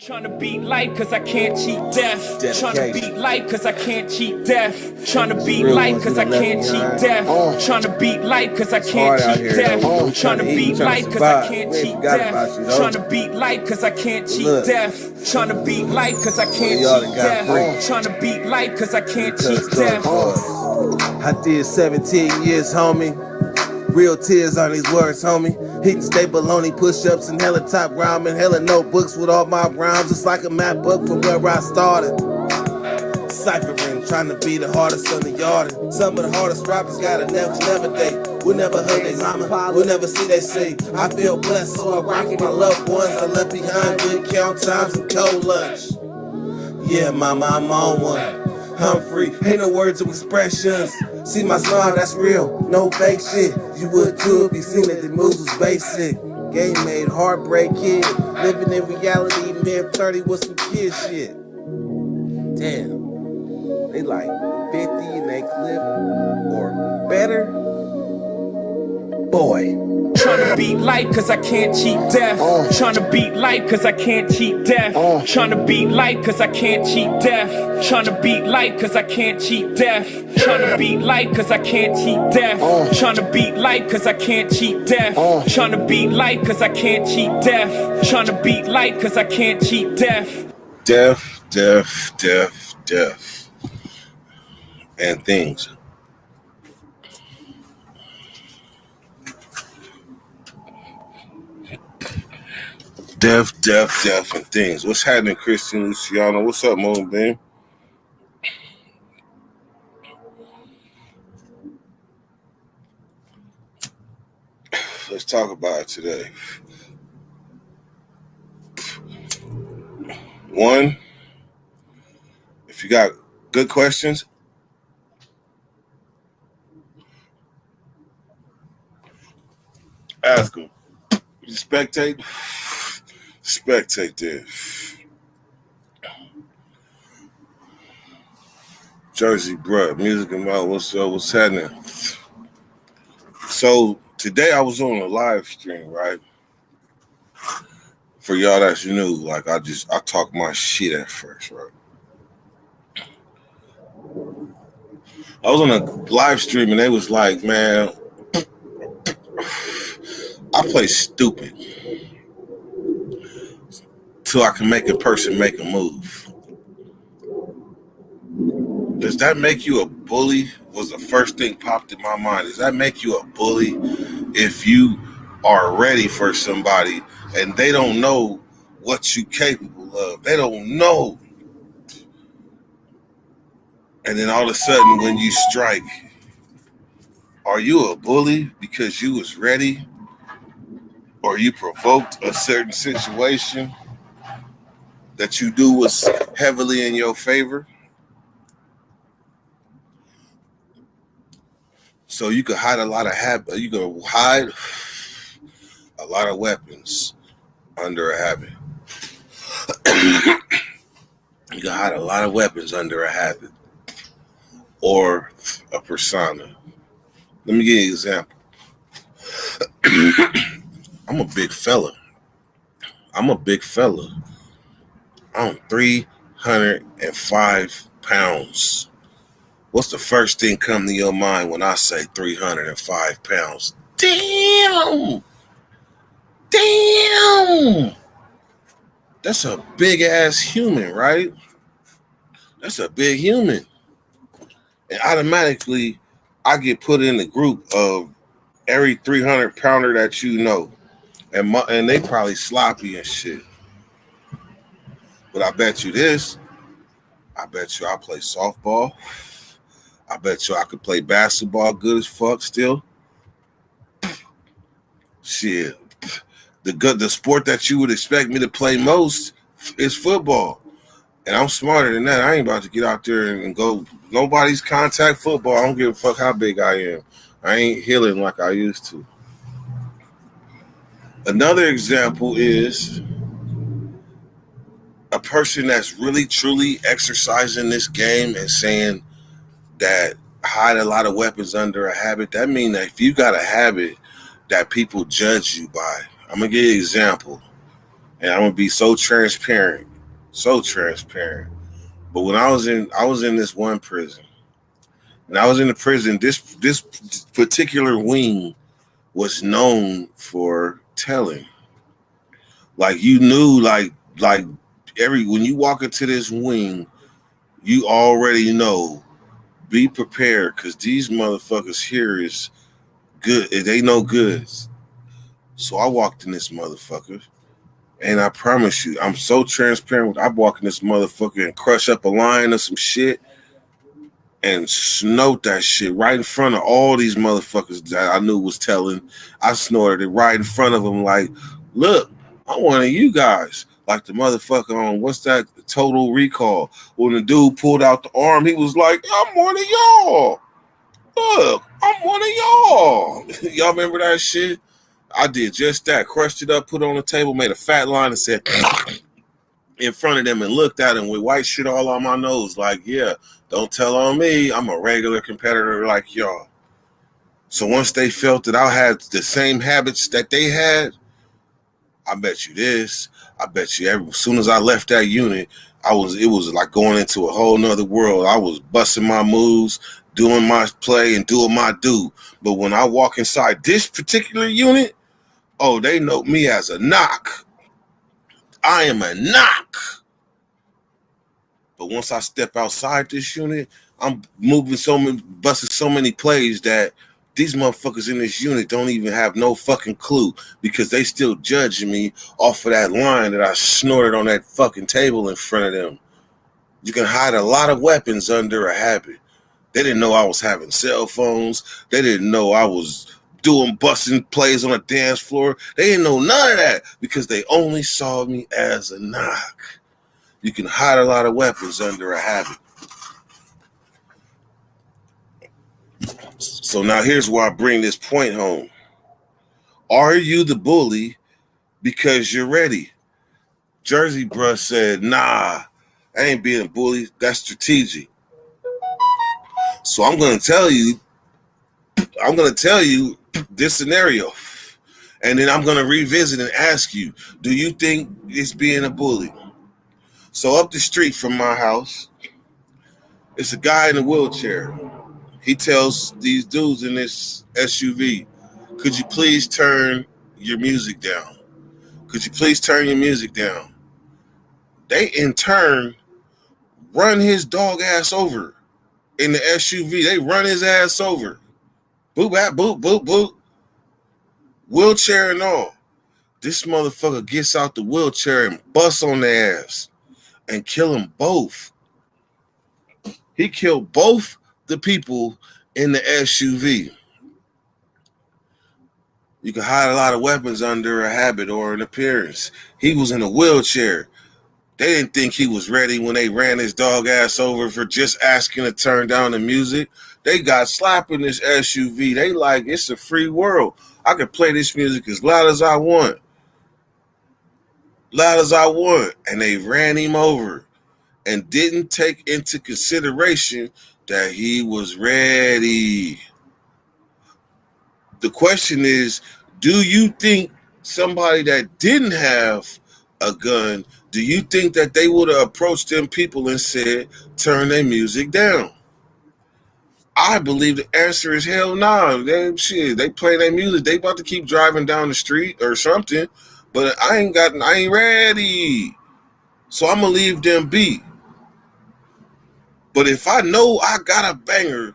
Tryna beat life cause I can't cheat death. Tryna beat life cause I can't cheat death. Tryna beat life cause I can't cheat death. Tryna beat life cause I can't cheat death. Tryna beat life cause I can't cheat death. Tryna beat life cause I can't cheat death. Tryna beat life cause I can't cheat death. Tryna beat life cause I can't cheat death. I did 17 years, homie. Real tears on these words, homie. Hitting staple only push-ups and hella top rhyming, hella notebooks with all my rhymes. It's like a map book from where I started. Ciphering, trying to be the hardest on the yard. Some of the hardest rappers gotta never date. We'll never hug their mama, we'll never see they sing. I feel blessed, so I rock with my loved ones. I left behind good count times and cold lunch. Yeah, mama, I'm on one. I'm free, ain't no words of expressions. See my smile, that's real, no fake shit. You would too if you seen that the moves was basic. Game made, heartbreak kid. Living in reality, man 30 with some kid shit. Damn, they like 50 in they clip or better. Boy. Tryna beat life cause I can't cheat death. Tryna beat life cause I can't cheat death. Tryna beat life cause I can't cheat death. Tryna beat life cause I can't cheat death. Tryna beat life cause I can't cheat death. Tryna beat life cause I can't cheat death. Tryna beat life cause I can't cheat death. Tryna beat life cause I can't cheat death. Death, and things. Death, and things. What's happening, Christian Luciano? What's up, Mo Bean? Let's talk about it today. One, if you got good questions, ask them. You spectate there. Jersey, bruh, music and mouth. What's happening? So today I was on a live stream, right? For y'all that you knew, like I talk my shit at first, right? I was on a live stream and they was like, man, I play stupid till I can make a person make a move. Does that make you a bully? Was the first thing popped in my mind. Does that make you a bully if you are ready for somebody and they don't know what you capable of? They don't know. And then all of a sudden when you strike, are you a bully because you was ready? Or you provoked a certain situation that you do was heavily in your favor? So you could hide a lot of you could hide a lot of weapons under a habit. You can hide a lot of weapons under a habit or a persona. Let me give you an example. I'm a big fella. I'm 305 pounds. What's the first thing come to your mind when I say 305 pounds? Damn! That's a big ass human, right? That's a big human. And automatically, I get put in the group of every 300 pounder that you know. And they probably sloppy and shit. But I bet you this. I bet you I play softball. I bet you I could play basketball good as fuck still. Shit. The sport that you would expect me to play most is football. And I'm smarter than that. I ain't about to get out there and go nobody's contact football. I don't give a fuck how big I am. I ain't healing like I used to. Another example is a person that's really truly exercising this game and saying that hide a lot of weapons under a habit. That means that if you got a habit that people judge you by, I'm gonna give you an example, and I'm gonna be so transparent. So transparent. But when I was in this one prison. And I was in the prison. This particular wing was known for telling. Like you knew, like when you walk into this wing, you already know. Be prepared, cause these motherfuckers here is good. They know goods. So I walked in this motherfucker, and I promise you, I'm so transparent. I walk in this motherfucker and crush up a line of some shit and snort that shit right in front of all these motherfuckers that I knew was telling. I snorted it right in front of them like, look, I'm one of you guys. Like the motherfucker on, what's that, Total Recall. When the dude pulled out the arm, he was like, I'm one of y'all. Look, I'm one of y'all. Y'all remember that shit? I did just that. Crushed it up, put it on the table, made a fat line and said in front of them and looked at him with white shit all on my nose. Like, yeah, don't tell on me. I'm a regular competitor like y'all. So once they felt that I had the same habits that they had, I bet you this. I bet you as soon as I left that unit, it was like going into a whole nother world. I was busting my moves, doing my play and doing my do. But when I walk inside this particular unit, oh, they know me as a knock. I am a knock. But once I step outside this unit, I'm busting so many plays that these motherfuckers in this unit don't even have no fucking clue because they still judging me off of that line that I snorted on that fucking table in front of them. You can hide a lot of weapons under a habit. They didn't know I was having cell phones. They didn't know I was doing busting plays on a dance floor. They didn't know none of that because they only saw me as a knock. You can hide a lot of weapons under a habit. So now here's where I bring this point home. Are you the bully because you're ready? Jersey Bruh said, nah, I ain't being a bully. That's strategic. So I'm going to tell you this scenario. And then I'm going to revisit and ask you, do you think it's being a bully? So up the street from my house, it's a guy in a wheelchair. He tells these dudes in this SUV, could you please turn your music down? Could you please turn your music down? They, in turn, run his dog ass over in the SUV. They run his ass over. Boop, boop, boop, boop. Wheelchair and all. This motherfucker gets out the wheelchair and busts on their ass and kill them both. He killed both the people in the SUV. You can hide a lot of weapons under a habit or an appearance. He was in a wheelchair. They didn't think he was ready when they ran his dog ass over for just asking to turn down the music. They got slapped in this SUV. They like, it's a free world. I can play this music as loud as I want. Loud as I want. And they ran him over and didn't take into consideration that he was ready. The question is, do you think somebody that didn't have a gun, do you think that they would have approached them people and said, turn their music down? I believe the answer is hell no. They play their music. They about to keep driving down the street or something, but I ain't ready. So I'm going to leave them be. But if I know I got a banger,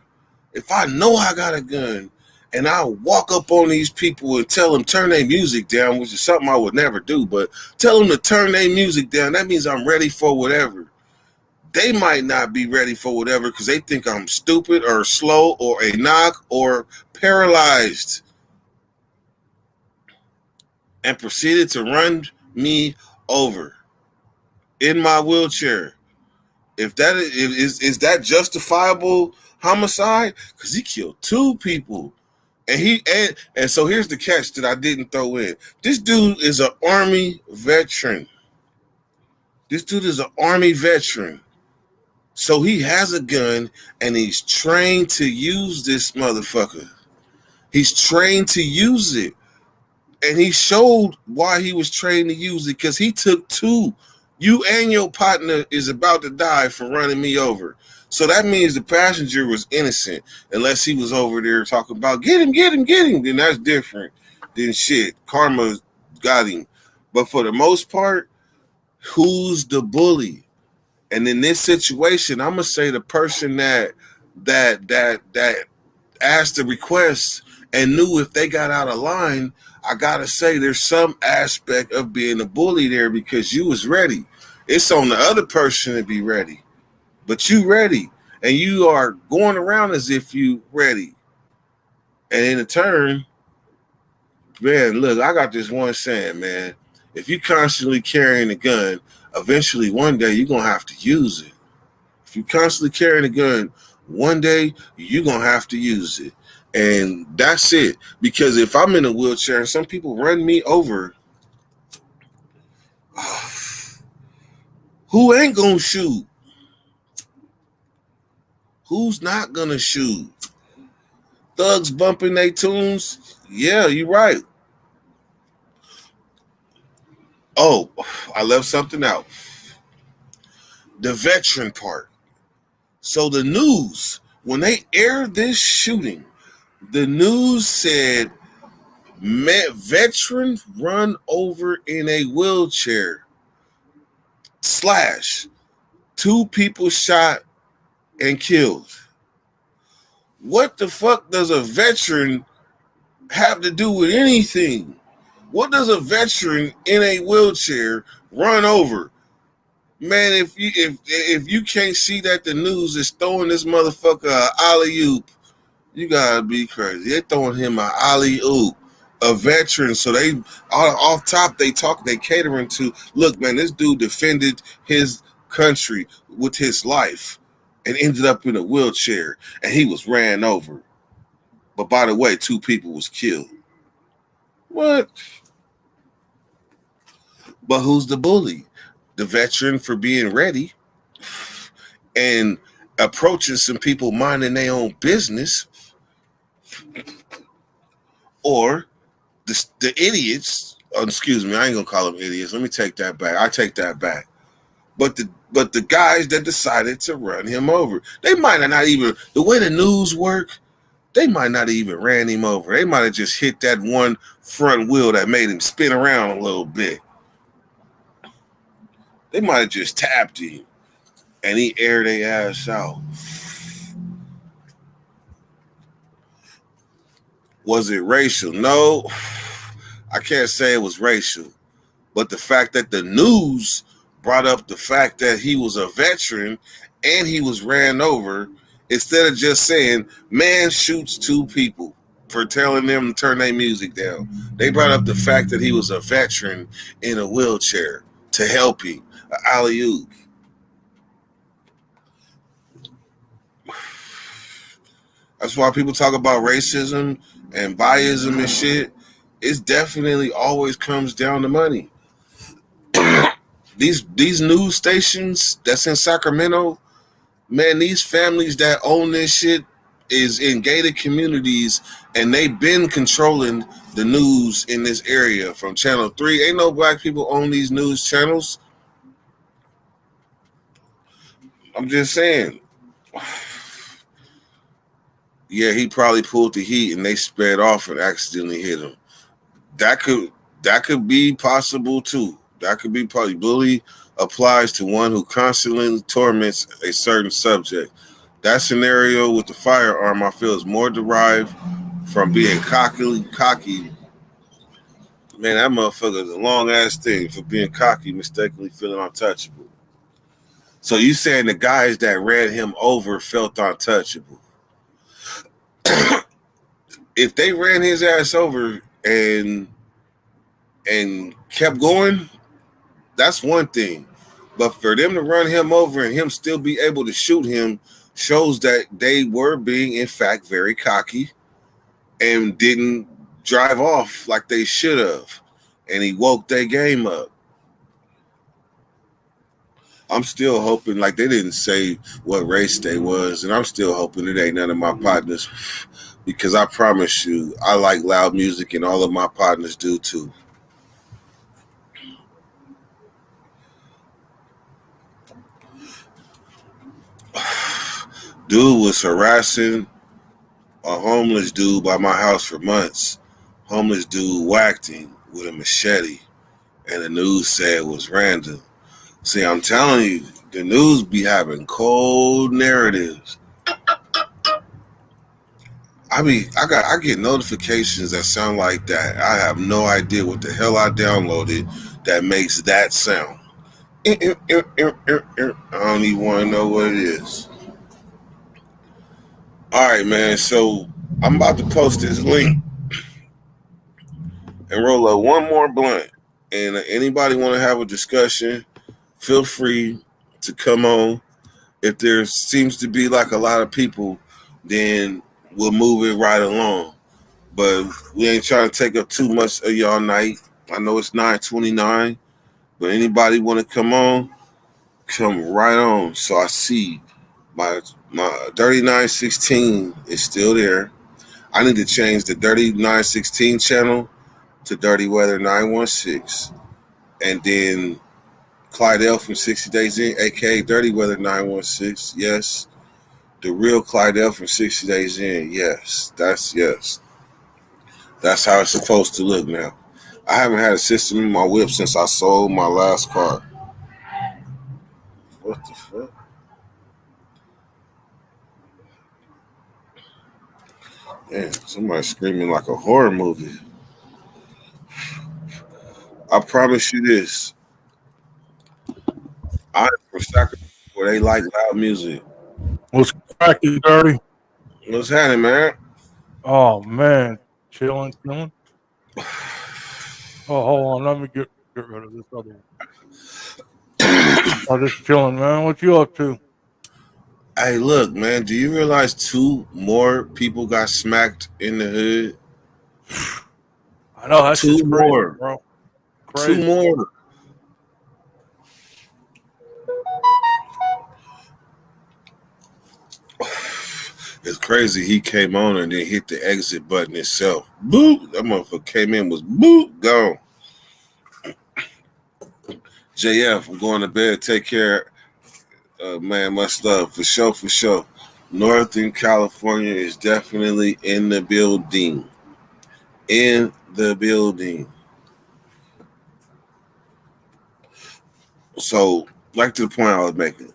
if I know I got a gun, and I walk up on these people and tell them turn their music down, which is something I would never do, but tell them to turn their music down, that means I'm ready for whatever. They might not be ready for whatever because they think I'm stupid or slow or a knock or paralyzed, and proceeded to run me over in my wheelchair. If that is that justifiable homicide? Because he killed two people. And so here's the catch that I didn't throw in. This dude is an Army veteran. So he has a gun and he's trained to use this motherfucker. He's trained to use it. And he showed why he was trained to use it because he took two You and your partner is about to die for running me over. So that means the passenger was innocent, unless he was over there talking about get him, get him, get him. Then that's different. Then shit, karma got him. But for the most part, who's the bully? And in this situation, I'm gonna say the person that asked the request and knew if they got out of line. I gotta say, there's some aspect of being a bully there because you was ready. It's on the other person to be ready, but you ready, and you are going around as if you ready. And in turn, man, look, I got this one saying, man. If you constantly carrying a gun, eventually one day you're gonna have to use it. If you constantly carrying a gun, one day you're gonna have to use it. And that's it. Because if I'm in a wheelchair and some people run me over, who ain't gonna shoot? Who's not gonna shoot? Thugs bumping their tunes? Yeah, you're right. Oh, I left something out. The veteran part. So the news, when they aired this shooting, the news said veteran run over in a wheelchair / 2 people shot and killed. What the fuck does a veteran have to do with anything? What does a veteran in a wheelchair run over? Man, if you can't see that the news is throwing this motherfucker alley-oop, you gotta be crazy. They're throwing him an alley-oop, a veteran. So they off top they catering to, look, man, this dude defended his country with his life and ended up in a wheelchair and he was ran over. But by the way, 2 people was killed. What? But who's the bully? The veteran for being ready and approaching some people minding their own business, or the idiots. Oh, excuse me, I ain't gonna call them idiots. Let me take that back. I take that back. But the guys that decided to run him over, they might not even, the way the news work, they might not even ran him over. They might have just hit that one front wheel that made him spin around a little bit. They might have just tapped him and he aired their ass out. Was it racial? No, I can't say it was racial. But the fact that the news brought up the fact that he was a veteran and he was ran over, instead of just saying, man shoots 2 people for telling them to turn their music down, they brought up the fact that he was a veteran in a wheelchair to help him. Alley-oop. That's why people talk about racism and biasm and shit. It definitely always comes down to money. These news stations that's in Sacramento, man, these families that own this shit is in gated communities, and they've been controlling the news in this area from Channel 3. Ain't no black people own these news channels. I'm just saying. Yeah, he probably pulled the heat and they sped off and accidentally hit him. That could be possible too. That could be probably. Bully applies to one who constantly torments a certain subject. That scenario with the firearm, I feel, is more derived from being cocky. Man, that motherfucker is a long ass thing for being cocky, mistakenly feeling untouchable. So you saying the guys that ran him over felt untouchable? If they ran his ass over and kept going, that's one thing. But for them to run him over and him still be able to shoot him shows that they were being, in fact, very cocky and didn't drive off like they should have. And he woke their game up. I'm still hoping, like, they didn't say what race they was, and I'm still hoping it ain't none of my partners, because I promise you, I like loud music and all of my partners do too. Dude was harassing a homeless dude by my house for months. Homeless dude whacked him with a machete, and the news said it was random. See, I'm telling you, the news be having cold narratives. I get notifications that sound like that. I have no idea what the hell I downloaded that makes that sound. I don't even want to know what it is. All right, man. So I'm about to post this link and roll up one more blunt. And anybody want to have a discussion, feel free to come on. If there seems to be like a lot of people, then we'll move it right along. But we ain't trying to take up too much of y'all night. I know it's 9:29, but anybody want to come right on. So I see my 3916 is still there. I need to change the 3916 channel to Dirty Weather 916. And then Clydell from 60 Days In, aka Dirty Weather 916. Yes. The real Clydell from 60 Days In. Yes. That's how it's supposed to look now. I haven't had a system in my whip since I sold my last car. What the fuck? Man, somebody's screaming like a horror movie. I promise you this. I'm from Sacramento where they like loud music. What's cracking, Dirty? What's happening, man? Oh man, chilling. Oh, hold on, let me get rid of this other one. Oh, just chilling, man. What you up to? Hey, look, man, do you realize 2 more people got smacked in the hood? I know that's 2 just crazy, more. bro. 2 Crazy. more. It's crazy. He came on and then hit the exit button itself. Boop. That motherfucker came in, was boop, gone. JF, I'm going to bed. Take care. Man, my stuff. For sure. Northern California is definitely in the building. In the building. So, like to the point I was making,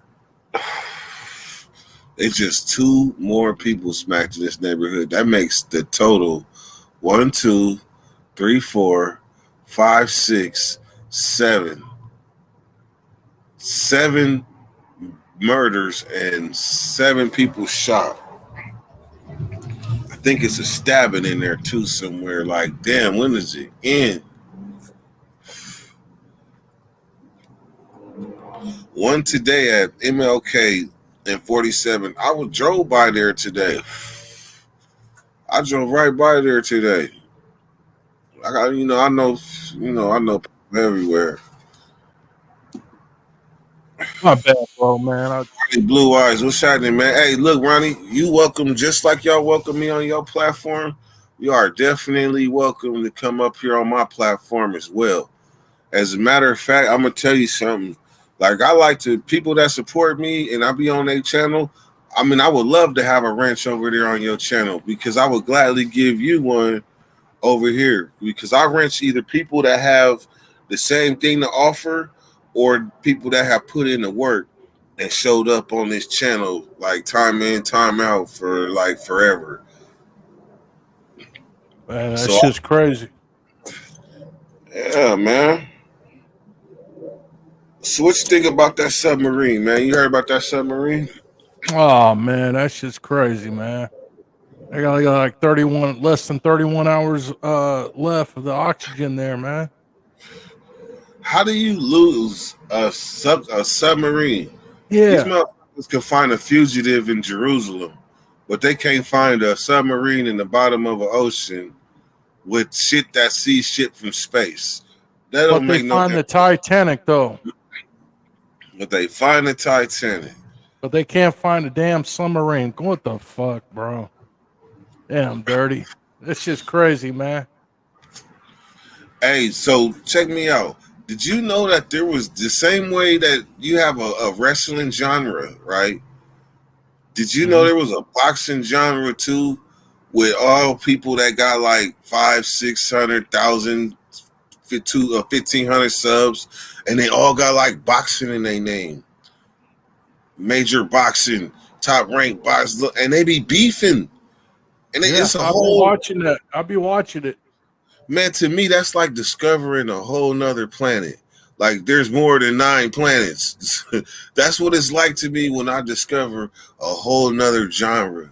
it's just 2 more people smacked in this neighborhood. That makes the total 1, 2, 3, 4, 5, 6, 7. 7 murders and 7 people shot. I think it's a stabbing in there too somewhere. Like, damn, when does it end? One today at MLK and 47. Drove by there today. I drove right by there today. I know people everywhere. Not bad, bro, man. Ronnie Blue Eyes, what's happening, man? Hey, look, Ronnie, you welcome just like y'all welcome me on your platform. You are definitely welcome to come up here on my platform as well. As a matter of fact, I'm gonna tell you something. Like, I like to people that support me and I be on their channel. I mean, I would love to have a ranch over there on your channel because I would gladly give you one over here because I ranch either people that have the same thing to offer or people that have put in the work and showed up on this channel like time in, time out for like forever. Man, that So, shit's crazy. yeah, man. So what you think about that submarine, man? You heard about that submarine? Oh man, that shit's crazy, man. They got like 31, less than 31 hours left of the oxygen there, man. How do you lose a submarine? These Yeah, motherfuckers can find a fugitive in Jerusalem, but they can't find a submarine in the bottom of an ocean with shit that sees shit from space. That but don't they make no find the difference. Titanic though. But they find the Titanic. But they can't find the damn submarine. What the fuck, bro? Damn, dirty. This shit's crazy, man. Hey, so check me out. Did you know that there was the same way that you have a wrestling genre, right? Did you know Mhm. there was a boxing genre too, with all people that got like 500,000, 600,000, 1,500 subs, and they all got like boxing in their name, major boxing, top ranked boxing, and they be beefing, and Yeah, it's a I'll be whole watching that. I'll be watching it. man. To me, that's like discovering a whole nother planet. Like there's more than 9 planets. That's what it's like to me when I discover a whole nother genre.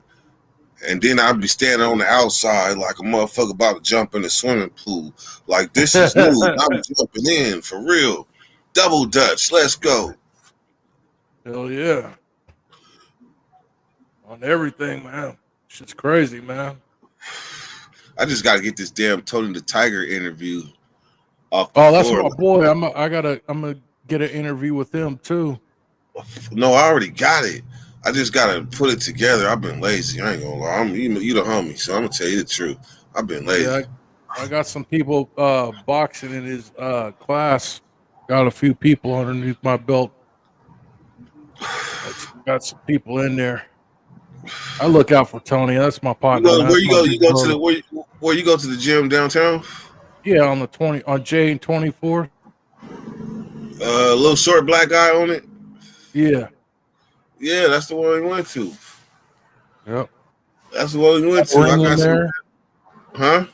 And then I'd be standing on the outside like a motherfucker about to jump in the swimming pool. Like this is new. I'm jumping in for real. Double Dutch. Let's go. Hell yeah. On everything, man. Shit's crazy, man. I just got to get this damn Tony the Tiger interview off the Oh, that's floor. my boy. I'm gonna get an interview with him too. No, I already got it. I just got to put it together. I've been lazy. I ain't gonna lie. You the homie, so I'm gonna tell you the truth. I've been Yeah, lazy. I got some people boxing in his class. Got a few people underneath my belt. Got some people in there. I look out for Tony. That's my You partner, go man. where That's you my go? You big go to brother. the where you go to the gym downtown? Yeah, on the 20 on J and 24. Little short black guy on it. Yeah. Yeah, that's the one we went to. Yep. That's the one we went to. I Ring in got some, there. huh?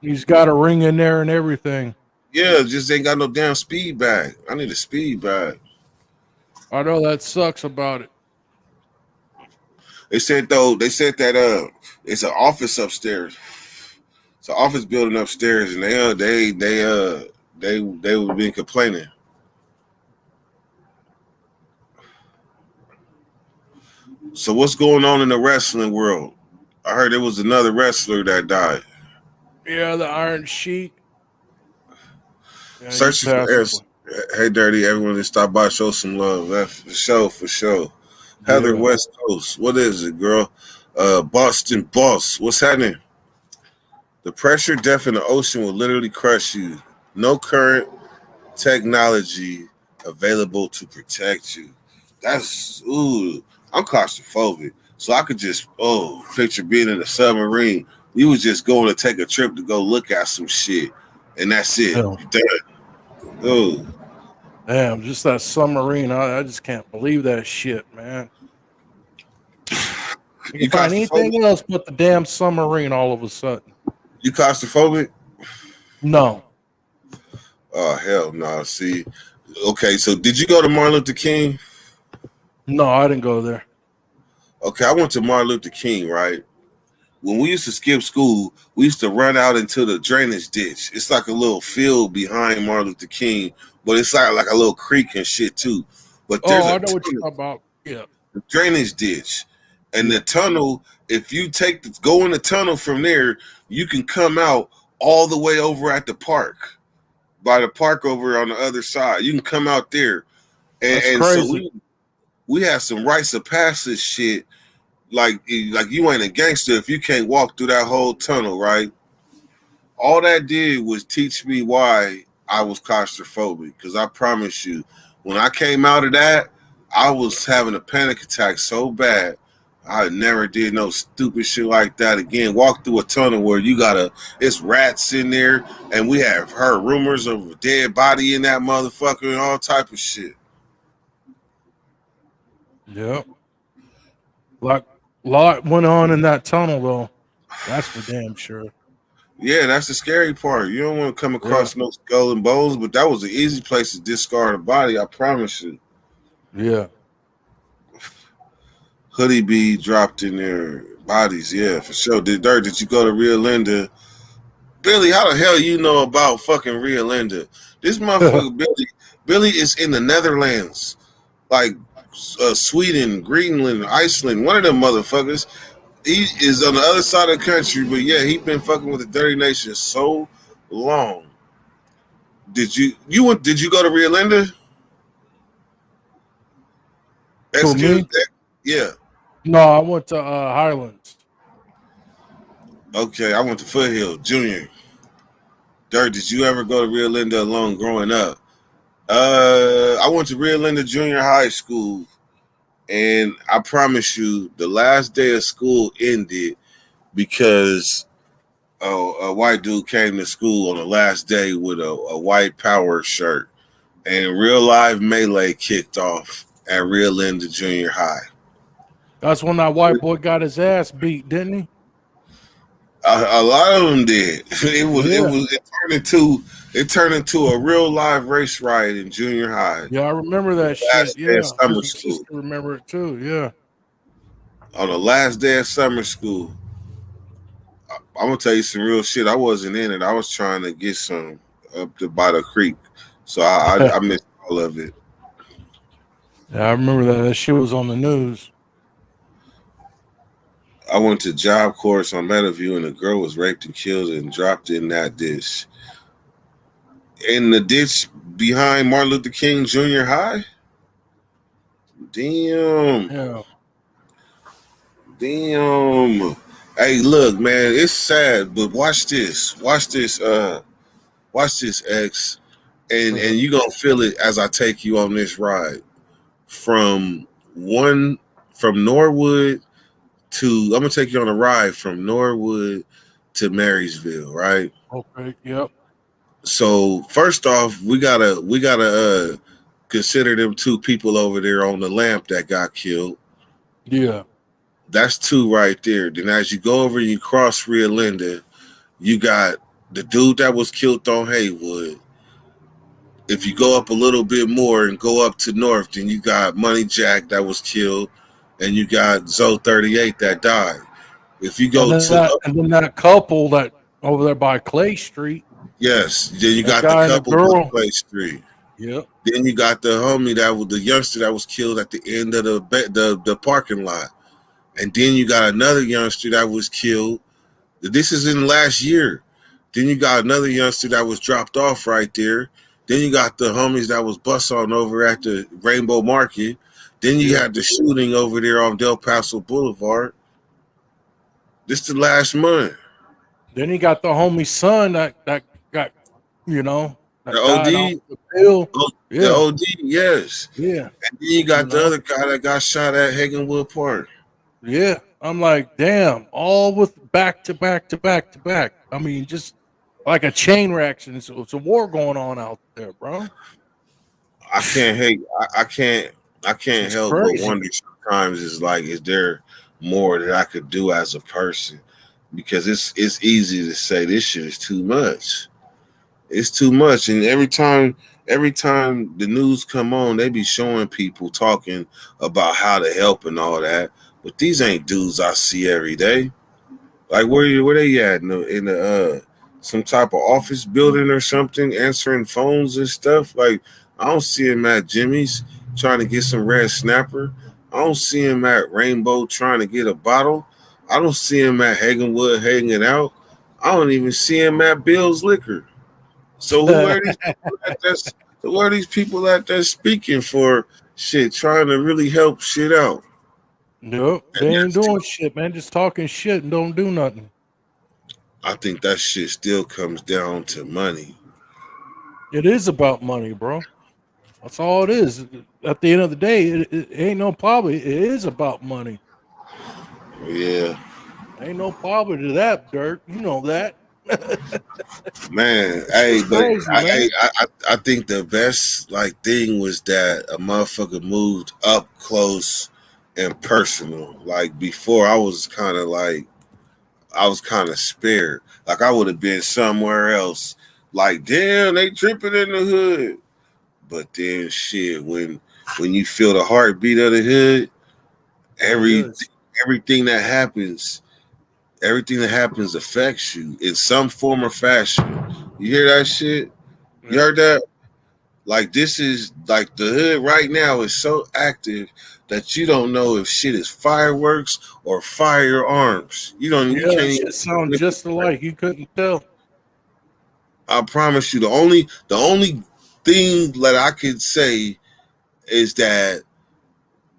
He's got a ring in there and everything. Yeah, just ain't got no damn speed bag. I need a speed bag. I know that sucks about it. They said that it's an office upstairs. It's an office building upstairs, and they were been complaining. So what's going on in the wrestling world? I heard there was another wrestler that died. Yeah, the Iron Sheik. Yeah, he Searching for passed airs. away. Hey, Dirty, everyone that stop by, show some love. That's for sure, for sure. Heather Yeah. West Coast, what is it, girl? Boston Boss, what's happening? The pressure depth in the ocean will literally crush you. No current technology available to protect you. That's ooh. I'm claustrophobic, so I could just picture being in a submarine. We was just going to take a trip to go look at some shit, and that's it. Yeah. You done. Ooh. Damn, just that submarine. I just can't believe that shit, man. You can You find claustrophobic? anything else but the damn submarine all of a sudden. You claustrophobic? No. Oh hell no. See, okay. So did you go to Martin Luther King? No, I didn't go there. Okay, I went to Martin Luther King, right? When we used to skip school, we used to run out into the drainage ditch. It's like a little field behind Martin Luther King, but it's like a little creek and shit too. But there's Oh, a I know what you're tunnel, talking about. Yeah. drainage ditch, and Yeah. the tunnel. If you go in the tunnel from there, you can come out all the way over at the park, by the park over on the other side. You can come out there, That's and so crazy. we had some rites of passage shit. Like you ain't a gangster if you can't walk through that whole tunnel, right? All that did was teach me why I was claustrophobic. Because I promise you, when I came out of that, I was having a panic attack so bad. I never did no stupid shit like that again. Walk through a tunnel where it's rats in there, and we have heard rumors of a dead body in that motherfucker and all type of shit. Yep. Like a lot went on in that tunnel though. That's for damn sure. Yeah, that's the scary part. You don't want to come Yeah. across no skull and bones, but that was an easy place to discard a body. I promise you. Yeah. Hoodie B dropped in their bodies. Yeah, for sure. Did you go to Rio Linda? Billy, how the hell you know about fucking Rio Linda? This motherfucker Billy is in the Netherlands, like Sweden, Greenland, Iceland. One of them motherfuckers. He is on the other side of the country, but yeah, he been fucking with the Dirty Nation so long. Did you go to Rio Linda? Who, Excuse me? that. Yeah. No, I went to Highlands. Okay, I went to Foothill Junior. Dirt, did you ever go to Rio Linda alone growing up? I went to Rio Linda Junior High School, and I promise you, the last day of school ended because a white dude came to school on the last day with a white power shirt, and real live melee kicked off at Rio Linda Junior High. That's when that white boy got his ass beat, didn't he? A lot of them did. Yeah. It turned into a real live race riot in junior high. Yeah, I remember that Last shit. day of Yeah. summer Because your school. sister remember it too. Yeah. On the last day of summer school, I'm gonna tell you some real shit. I wasn't in it. I was trying to get some up to by the creek, so I missed all of it. Yeah, I remember that. That shit was on the news. I went to Job Corps on Meadowview, and a girl was raped and killed and dropped in that ditch. In the ditch behind Martin Luther King Junior High. Damn. Yeah. Damn. Hey, look, man, it's sad, but watch this. Watch this, X. And you gonna feel it as I take you on this ride. From one from Norwood to I'm gonna take you on a ride from Norwood to Marysville, right? Okay. Yep. So first off, we gotta consider them two people over there on the lamp that got killed. Yeah. That's two right there. Then as you go over and you cross Rio Linda, you got the dude that was killed on Haywood. If you go up a little bit more and go up to north, then you got Money Jack that was killed, and you got Zoe 38 that died. If you And go then to that couple that over there by Clay Street, yes, then you that got the guy and the couple on girl. Clay Street. Yep. Then you got the homie that was the youngster that was killed at the end of the parking lot, and then you got another youngster that was killed. This is in last year. Then you got another youngster that was dropped off right there. Then you got the homies that was bust on over at the Rainbow Market. Then you had the shooting over there on Del Paso Boulevard. This the last month. Then he got the homie's son that got, The that died off OD, the pill. the Yeah. OD, yes. Yeah. And then you You got the know. other guy that got shot at Hagenwood Park. Yeah. I'm like, damn, all with back to back to back to back. I mean, just like a chain reaction. It's a war going on out there, bro. I can't hate. I can't It's help but crazy. wonder sometimes. Is like, is there more that I could do as a person? Because it's easy to say this shit is too much. It's too much, and every time the news come on, they be showing people talking about how to help and all that. But these ain't dudes I see every day. Like where they at in the some type of office building or something, answering phones and stuff. Like I don't see him at Jimmy's trying to get some red snapper. I don't see him at Rainbow trying to get a bottle. I don't see him at Hagenwood hanging out. I don't even see him at Bill's Liquor. So who are these people at that? Who are these people at that speaking for shit, trying to really help shit out? Nope. And They ain't that's doing shit, man. Just talking shit and don't do nothing. I think that shit still comes down to money. It is about money, bro. That's all it is. At the end of the day, it ain't no problem. It is about money. Yeah, Ain't no problem to that, Dirt. You know that. man. Hey, It's but crazy, I, man. I I think the best like thing was that a motherfucker moved up close and personal. Like before, I was kind of spared. Like I would have been somewhere else. Like damn, they tripping in the hood. But then shit, when you feel the heartbeat of the hood, It every does. everything that happens, everything that happens affects you in some form or fashion. You hear that shit? You Yep. heard that? Like this is like the hood right now is so active that you don't know if shit is fireworks or firearms. You Yeah, can't that even shit sound just alike. You couldn't tell. I promise you the only thing that I could say is that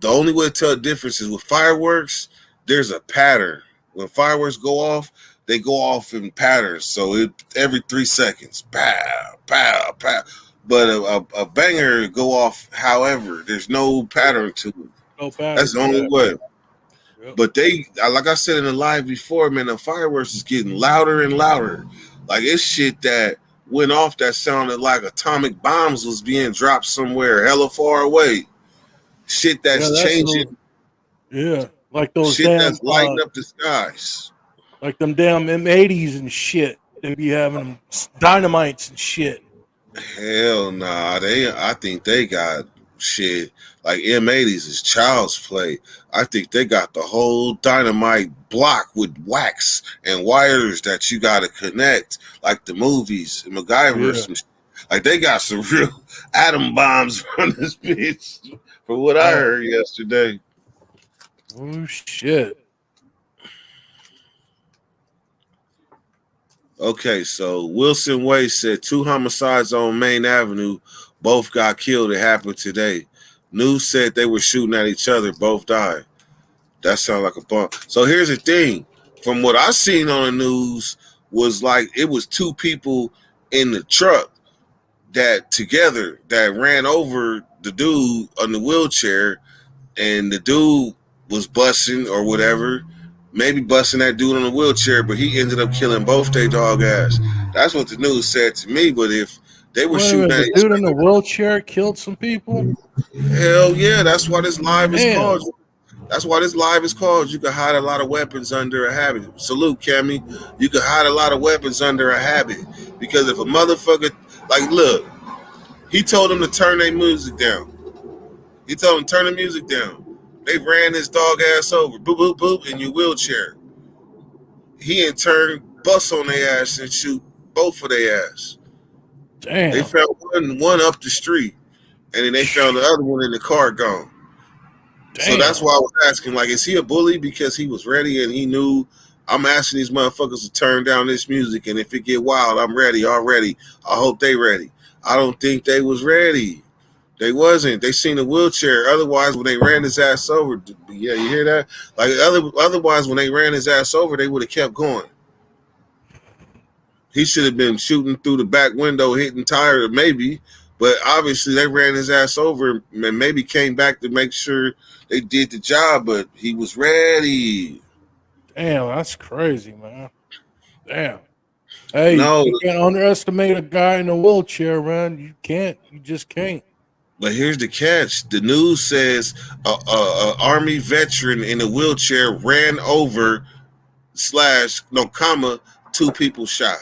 the only way to tell the difference is with fireworks, there's a pattern. When fireworks go off, they go off in patterns. So every 3 seconds, pow, pow, pow. but a banger go off. However, there's no pattern to it. No pattern. That's the only way. Yep. But they, like I said in the live before, man, the fireworks is getting louder and louder. Like it's shit that went off that sounded like atomic bombs was being dropped somewhere hella far away. Shit that's changing. Like those shit damn, that's lighting up the skies. like them damn M80s and shit. They be having them dynamites and shit. Hell nah, I think they got shit like M80s is child's play. I think they got the whole dynamite block with wax and wires that you got to connect, like the movies, MacGyver. Like they got some real atom bombs on this bitch. For what I heard yesterday. Oh shit. Okay, so Wilson Way said 2 homicides on Main Avenue, both got killed. It happened today. News said they were shooting at each other, both died. That sounds like a bump. So here's the thing. From what I seen on the news was like it was 2 people in the truck that together that ran over the dude on the wheelchair, and the dude was busting or whatever. Maybe busting that dude on the wheelchair, but he ended up killing both their dog ass. That's what the news said to me. But if they were shooting at the dude in the wheelchair killed some people, hell yeah, that's why this live is called. That's why this live is called. You can hide a lot of weapons under a habit. Salute, Cammy. You can hide a lot of weapons under a habit. Because if a motherfucker, like, look, he told them to turn their music down. He told them to turn the music down. They ran his dog ass over, boop, boop, boop, in your wheelchair. He in turn bust on their ass and shoot both of their ass. Damn. They found one up the street, and then they found the other one in the car gone. Damn. So that's why I was asking, like, is he a bully because he was ready and he knew I'm asking these motherfuckers to turn down this music, and if it get wild, I'm ready already. I hope they ready. I don't think they was ready. They wasn't. They seen a wheelchair. Otherwise, when they ran his ass over, yeah, you hear that? Like otherwise, when they ran his ass over, they would have kept going. He should have been shooting through the back window, hitting tire, maybe. But obviously, they ran his ass over and maybe came back to make sure they did the job. But he was ready. Damn, that's crazy, man. Damn. Hey, no, you can't underestimate a guy in a wheelchair, man. You can't. You just can't. But here's the catch. The news says a Army veteran in a wheelchair ran over / 2 people shot.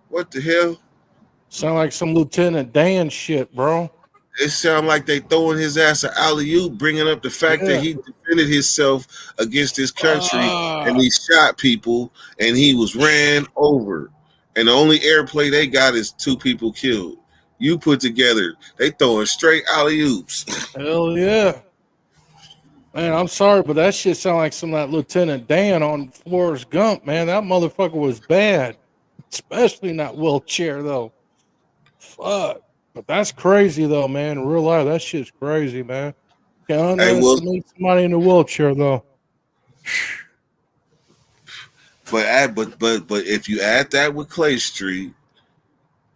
What the hell? Sound like some Lieutenant Dan shit, bro. It sound like they throwing his ass an alley-oop, bringing up the fact that he defended himself against his country and he shot people and he was ran over. And the only airplay they got is 2 people killed. You put together, they throwing straight alley-oops. Hell yeah. Man, I'm sorry, but that shit sound like some of that Lieutenant Dan on Forrest Gump, man. That motherfucker was bad. Especially in that wheelchair, though. Fuck. But that's crazy, though, man. In real life, that shit's crazy, man. Can't underestimate somebody in a wheelchair, though. But if you add that with Clay Street,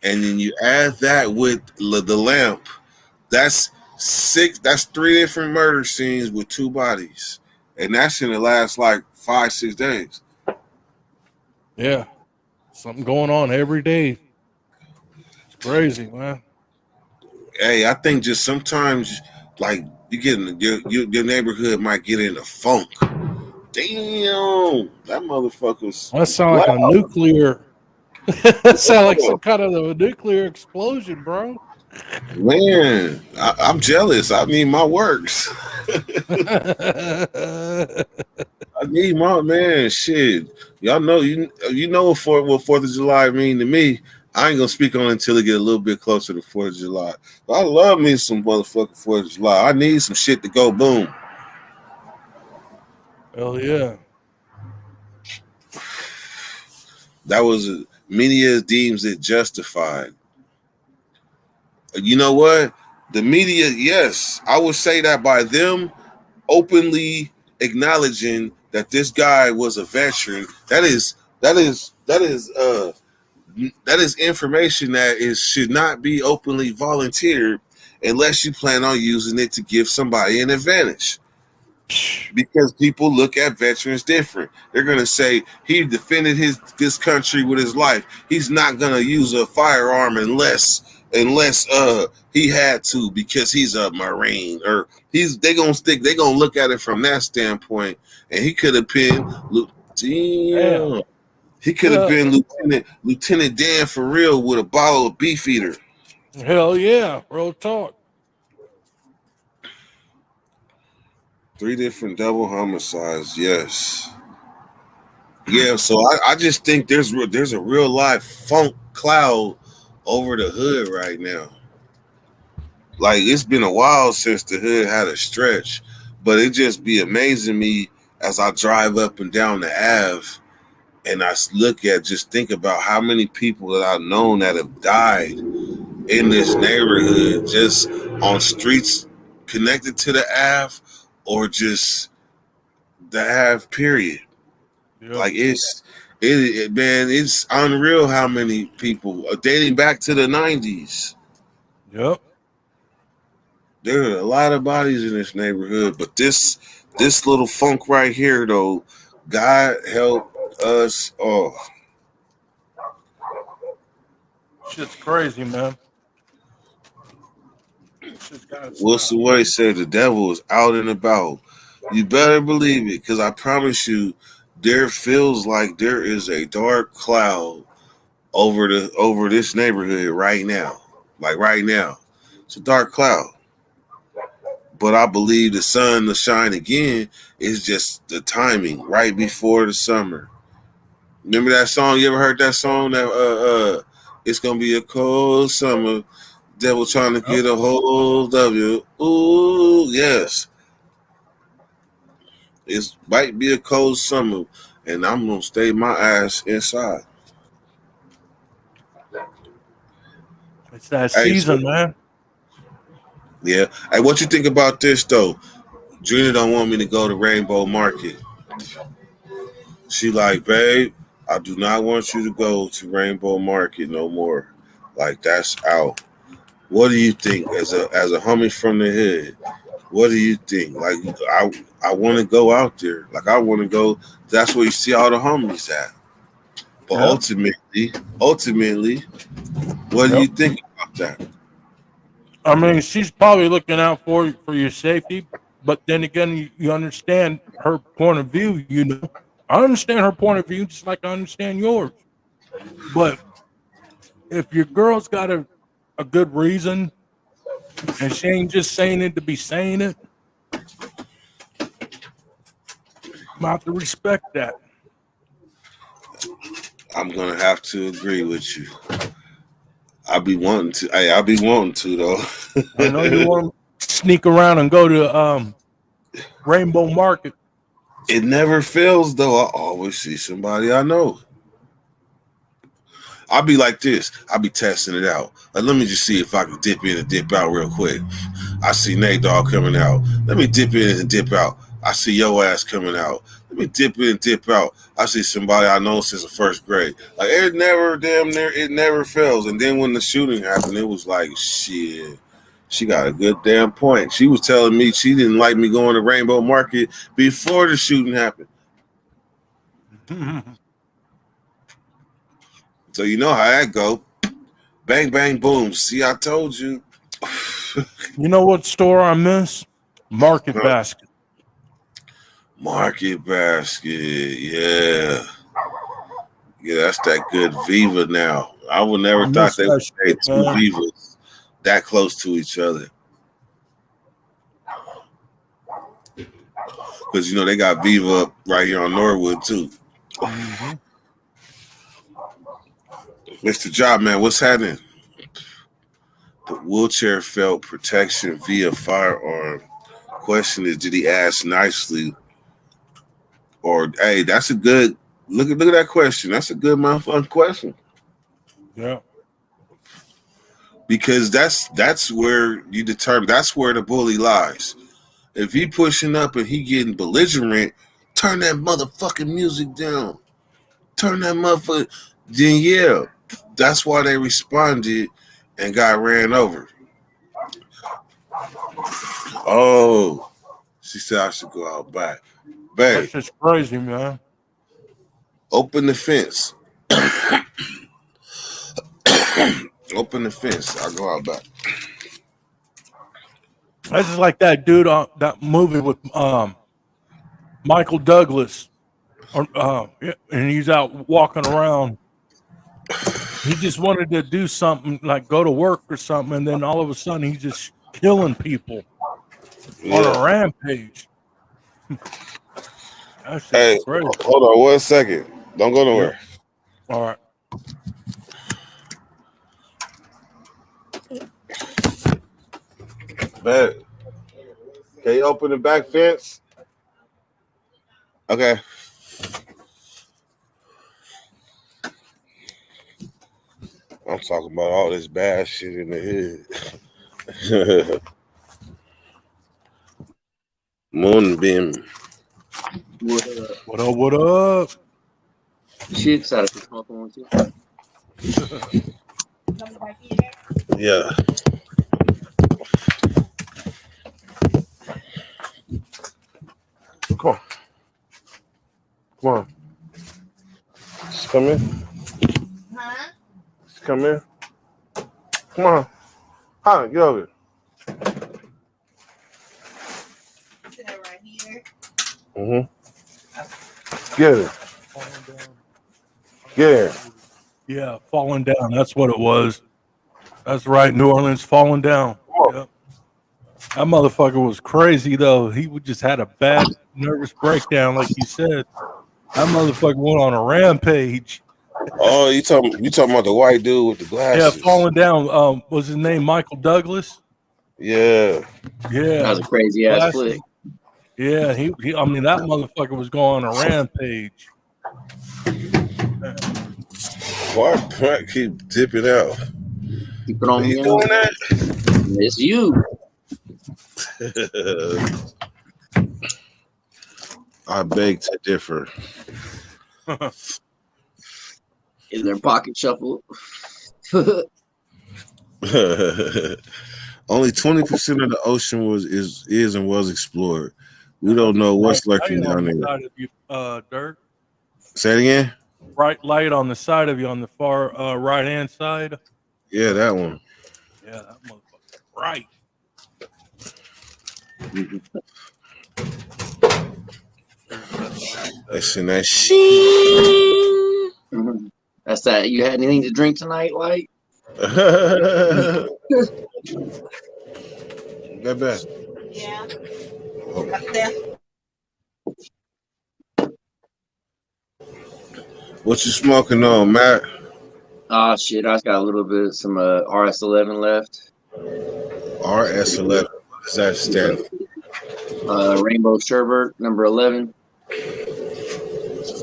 and then you add that with the lamp, that's 6. That's 3 different murder scenes with 2 bodies, and that's in the last like 5-6 days. Yeah, something going on every day. It's crazy, man. Hey, I think just sometimes, like you get in your neighborhood might get in a funk. Damn, that motherfucker's. That sound like a nuclear. That sound like some kind of a nuclear explosion, bro. Man, I'm jealous. I need my works. I need my man. Shit, y'all know you know what 4th of July mean to me. I ain't gonna speak on it until it get a little bit closer to 4th of July. But I love me some motherfucking 4th of July. I need some shit to go boom. Hell yeah. That was media deems it justified. You know what? The media, yes, I would say that by them openly acknowledging that this guy was a veteran, that is That is information that should not be openly volunteered unless you plan on using it to give somebody an advantage. Because people look at veterans different. They're gonna say he defended this country with his life. He's not gonna use a firearm unless he had to because he's a Marine, or they gonna look at it from that standpoint. And he could have been damn. He could have been Lieutenant Dan for real with a bottle of Beefeater. Hell yeah, real talk. 3 different double homicides, yes. Yeah, so I just think there's a real live funk cloud over the hood right now. Like, it's been a while since the hood had a stretch, but it just be amazing me as I drive up and down the Ave and I think about how many people that I've known that have died in this neighborhood just on streets connected to the Ave or just the Ave period. Yep. Like it's unreal how many people dating back to the 90s. Yep. There are a lot of bodies in this neighborhood, but this little funk right here though, God help us all. Shit's crazy, man. What's the way said the devil is out and about. You better believe it, because I promise you, there feels like there is a dark cloud over this neighborhood right now. Like right now. It's a dark cloud. But I believe the sun to shine again is just the timing right before the summer. Remember that song? You ever heard that song? That it's gonna be a cold summer. Devil trying to get a hold of you. Ooh, yes. It might be a cold summer, and I'm gonna stay my ass inside. It's that season, man. Yeah. Hey, what you think about this though? Gina don't want me to go to Rainbow Market. She like, babe, I do not want you to go to Rainbow Market no more. Like, that's out. What do you think as a homie from the hood? What do you think? Like, I want to go out there. Like, I want to go. That's where you see all the homies at. But ultimately, what do you think about that? I mean, she's probably looking out for your safety, but then again, you understand her point of view. You know, I understand her point of view just like I understand yours. But if your girl's got a good reason and she ain't just saying it to be saying it, I'm have to respect that. I'm gonna have to agree with you. I'll be wanting to though. I know you want to sneak around and go to Rainbow Market. It never fails though. I always see somebody I know. I'll be like this. I'll be testing it out. Like, let me just see if I can dip in and dip out real quick. I see Nate Dogg coming out. Let me dip in and dip out. I see your ass coming out. Let me dip in and dip out. I see somebody I know since the first grade. Like, it never fails. And then when the shooting happened, it was like, shit, she got a good damn point. She was telling me she didn't like me going to Rainbow Market before the shooting happened. So you know how that go. Bang, bang, boom. See, I told you. You know what store I miss? Market Basket. Market Basket, yeah. Yeah, that's that good Viva now. I would never thought they would say two Vivas that close to each other. Because, you know, they got Viva up right here on Norwood, too. Mm-hmm. Mr. Job, man, what's happening? The wheelchair felt protection via firearm. Question is, did he ask nicely? Or, hey, that's a good look at that question. That's a good motherfucking question. Yeah. Because that's where you determine, that's where the bully lies. If he pushing up and he getting belligerent, turn that motherfucking music down. Turn that motherfucker, then yeah. That's why they responded and got ran over. Oh, she said I should go out back. Babe, That's just crazy, man. open the fence. Open the fence. I'll go out back. That's just like that dude on that movie with Michael Douglas, and he's out walking around. He just wanted to do something like go to work or something, and then all of a sudden he's just killing people on a Yeah. rampage. That's Hey, just crazy. hold on 1 second. Don't go nowhere. All right. Babe, can you open the back fence? Okay. I'm talking about all this bad shit in the head. Moonbeam. What What up? What up? shit? Started to smoke one too. Yeah. Come on. Come on. Just come in. Huh? Just come in. Come on. Hi, get over here. Sit right here. Mm-hmm. Get it. Get it. Yeah, falling down. That's what it was. That's right. New Orleans falling down. Yep. That motherfucker was crazy though. He just had a bad nervous breakdown, like you said. That motherfucker went on a rampage. Oh, you talking about the white dude with the Yeah, glasses? falling down. Was his name Michael Douglas? Yeah. That Yeah. was a crazy ass Glasses. flick. Yeah, he I mean that motherfucker was going on a rampage. Why Pratt keep dipping out? Keep it on Are you me. doing that? It's you. I beg to differ. In their pocket shuffle. Only 20% of the ocean is and was explored. We don't know what's lurking Light on down the there. side of you, Dirk. Say it again. Bright light on the side of you on the far right hand side. Yeah, that one. Yeah, that motherfucker. Right. That's in that shit. That's that. You had anything to drink tonight, like? That bad. Yeah. Oh. Up there. What you smoking on, Matt? Oh shit, I just got a little bit some RS11 left. RS11. What does that stand for? Rainbow Sherbert number 11.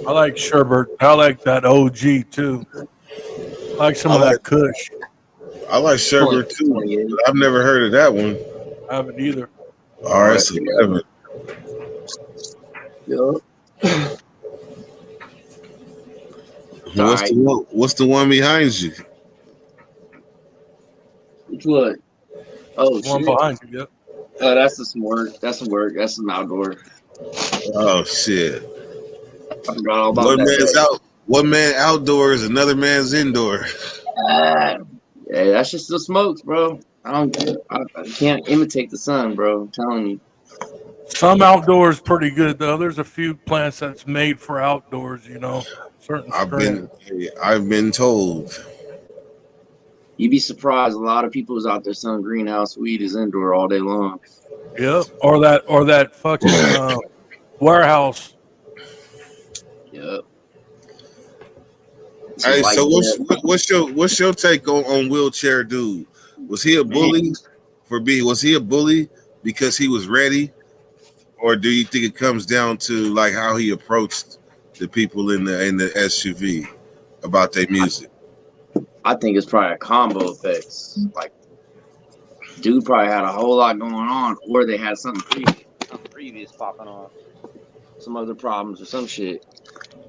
I like sherbet. I like that OG too. I like some of that Kush. I like sherbet too, but I've never heard of that one. I haven't either. RS11. Yup. What's the one behind you? Which one? Oh, One shit. behind you. Yep. That's some work. That's some work. That's some outdoor. Oh shit! I forgot all about that. One man outdoors, another man's indoor. Yeah, that shit still smokes, bro. I can't imitate the sun, bro. I'm telling you. Some outdoors pretty good though. There's a few plants that's made for outdoors. You know, certain strains. I've been told. You'd be surprised. A lot of people is out there selling greenhouse weed is indoor all day long. Yep. Or that fucking warehouse. Yep. Hey, so what's your take on wheelchair dude? Was he a bully was he a bully because he was ready, or do you think it comes down to like how he approached the people in the SUV about their music? I think it's probably a combo effects. Like, dude probably had a whole lot going on, or they had something previous popping off, some other problems or some shit.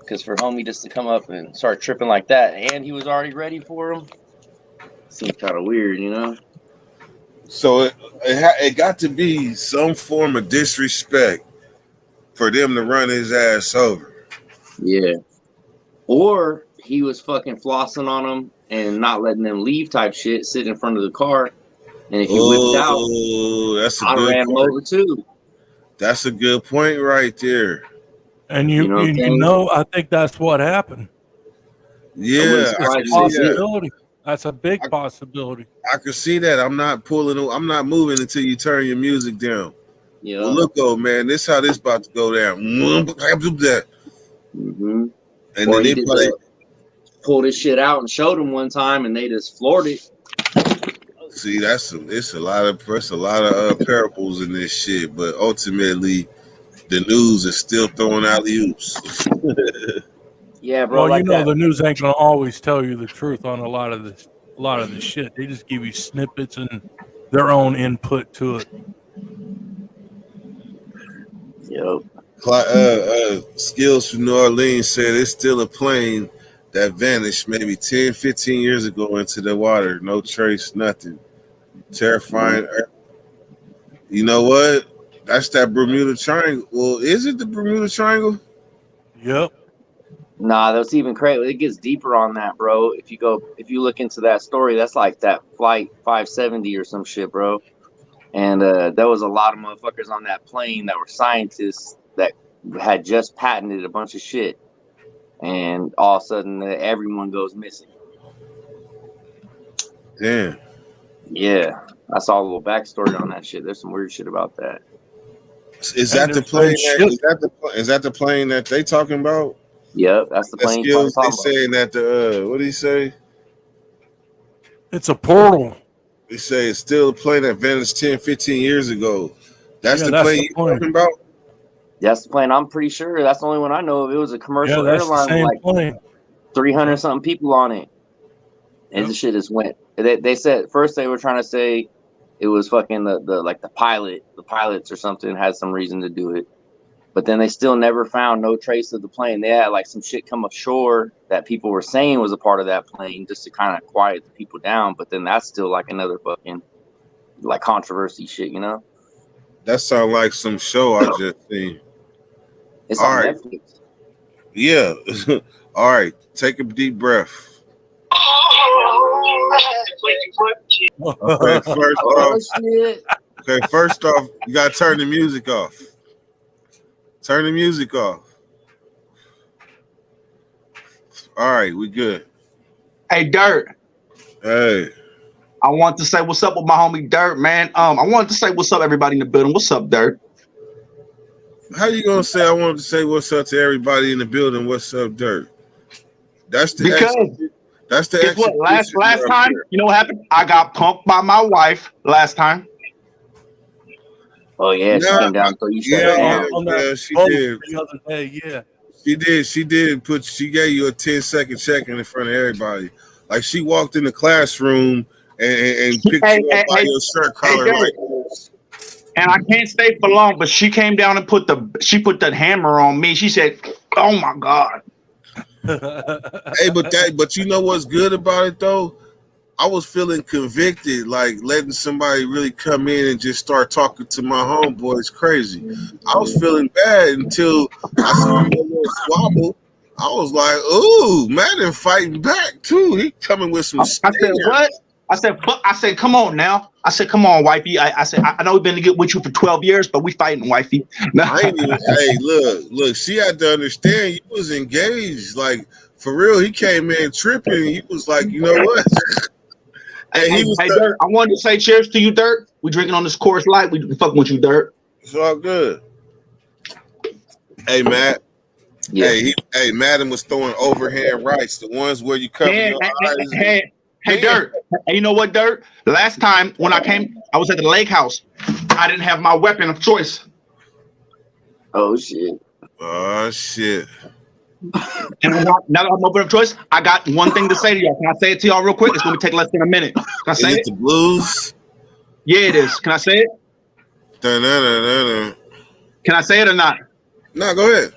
Because for homie just to come up and start tripping like that, and he was already ready for him, seems kind of weird, you know? So it got to be some form of disrespect for them to run his ass over. Yeah. Or he was fucking flossing on him and not letting them leave type shit, sitting in front of the car. And if he whipped out, that's a I'd good ran him point. over too. That's a good point right there. And You know what I'm you saying? know, I think that's what happened. Yeah, wouldn't It's surprise a you to see that. possibility. That's a big possibility. I can see that. I'm not moving until you turn your music down. Yeah. Well, look, old man, this how this about to go down. Mm-hmm. And Or then he they did probably pulled his shit out and showed him one time, and they just floored it. see it's a lot of parables in this shit, but ultimately the news is still throwing alley-oops. Yeah, bro. Well, Like you know, that. the news ain't gonna always tell you the truth on a lot of this shit. They just give you snippets and their own input to it. Yep. Skills from New Orleans said it's still a plane that vanished maybe 10, 15 years ago into the water. No trace, nothing. Terrifying. You know what? That's that Bermuda Triangle. Well, is it the Bermuda Triangle? Yep. Nah, that's even crazy. It gets deeper on that, bro. If you look into that story, that's like that flight 570 or some shit, bro. And there was a lot of motherfuckers on that plane that were scientists that had just patented a bunch of shit, and all of a sudden everyone goes missing. Damn. Yeah, I saw a little backstory on that shit. There's some weird shit about that. Is that the plane? Is that the plane that they talking about? Yep, that's the plane. Skills, they saying that what do you say? It's a portal. They say it's still a plane that vanished 10, 15 years ago. That's the plane you're talking about? That's the plane. I'm pretty sure that's the only one I know of. It was a commercial airline with like plane. 300 something people on it. And the shit just went. They said first they were trying to say it was fucking the pilots or something had some reason to do it. But then they still never found no trace of the plane. They had like some shit come ashore that people were saying was a part of that plane just to kind of quiet the people down. But then that's still like another fucking like controversy shit, you know? That sounds like some show I just seen. It's all on right. Netflix. Yeah. All right. Take a deep breath. Okay, first off, you gotta turn the music off. Turn the music off. All right, we good. Hey, Dirt. Hey. I want to say what's up with my homie Dirt, man. I wanted to say what's up, everybody in the building. What's up, Dirt? How you gonna say I wanted to say what's up to everybody in the building? What's up, Dirt? That's the guess what? Last time, you know what happened? I got punked by my wife last time. Oh yeah, she came down. So you shut her down. Yeah, she did. The other day, yeah. She did. She gave you a 10-second check in front of everybody. Like she walked in the classroom and picked you up by your shirt collar. And I can't stay for long, but she came down and put the hammer on me. She said, "Oh my God." Hey, but you know what's good about it though? I was feeling convicted, like letting somebody really come in and just start talking to my homeboys crazy. I was feeling bad until I saw a little squabble. I was like, "Ooh, Madden fighting back too. He coming with some." I said, "What?" I said, "Come on now." I said, "Come on, wifey." I said, "I know we've been together with you for 12 years, but we fighting, wifey." I ain't even, hey, look. She had to understand you was engaged, like for real. He came in tripping. He was like, "You know what?" Hey, Dirt, I wanted to say cheers to you, Dirt. We drinking on this Coors Light. We fucking with you, Dirt. It's all good. Hey, Matt. Yeah. Hey, Madden was throwing overhand rights, the ones where you cover your eyes. Hey, Dirt. Hey, you know what, Dirt? Last time when I came, I was at the lake house. I didn't have my weapon of choice. Oh shit. Oh shit. And now that I'm open of choice, I got one thing to say to y'all. Can I say it to y'all real quick? It's going to take less than a minute. Can I say it? The blues? Yeah, it is. Can I say it? Da-na-na-na-na. Can I say it or not? No, go ahead.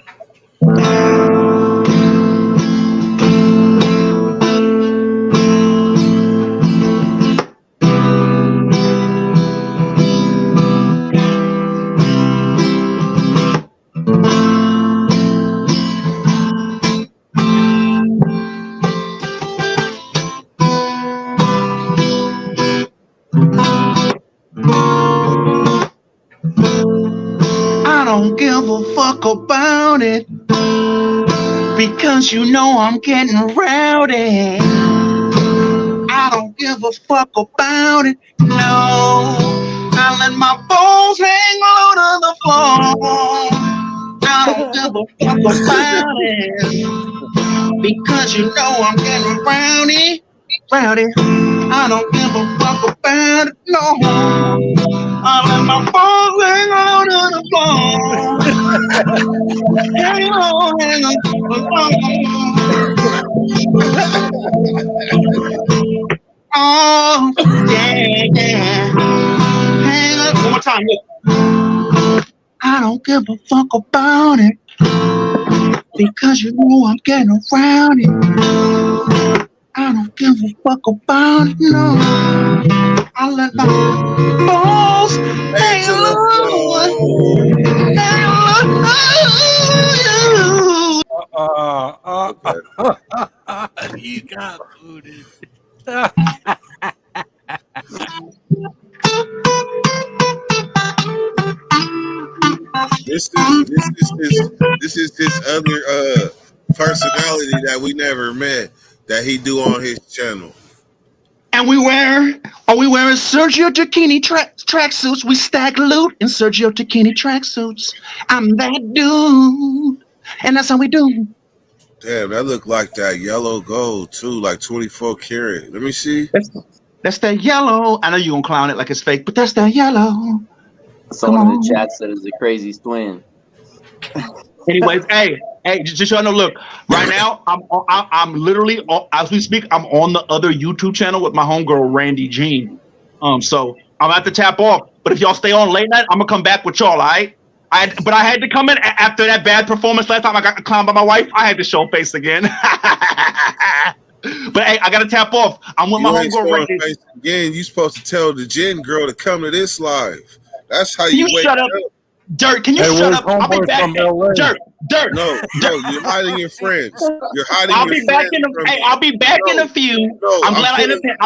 don't give a fuck about it because you know I'm getting rowdy. I don't give a fuck about it. No, I let my balls hang low to the floor. I don't give a fuck about it because you know I'm getting rowdy. Rowdy. I don't give a fuck about it. No. I let my balls hang on to the floor. Hang on, hang on to the floor. Oh, yeah, yeah. Hang on. One more time. Look. I don't give a fuck about it because you know I'm getting around it. I don't give a fuck about it, no. I let my balls hang low. Hang low. You got booted. This is his other personality that we never met that he do on his channel. And we wearing Sergio Tacchini tracksuits. We stack loot in Sergio Tacchini tracksuits. I'm that dude, and that's how we do. Damn, that look like that yellow gold too, like 24 karat. Let me see. That's that yellow. I know you're gonna clown it like it's fake, but that's that yellow. Someone in the chat said it's the crazy twin. Anyways, hey, just so I know, look, right now I'm literally as we speak, I'm on the other YouTube channel with my homegirl Randy Jean. So I'm at to tap off. But if y'all stay on late night, I'm gonna come back with y'all, all right? But I had to come in after that bad performance last time I got clowned by my wife. I had to show face again. But hey, I gotta tap off. I'm with my homegirl Randy. Again, you supposed to tell the Jen girl to come to this live. That's how you wake shut up. Dirt, can you shut up? I'll be back. Dirt. No, you're hiding your friends. You're hiding I'll your be back friends. I'll be back in a few. I'm glad I understand.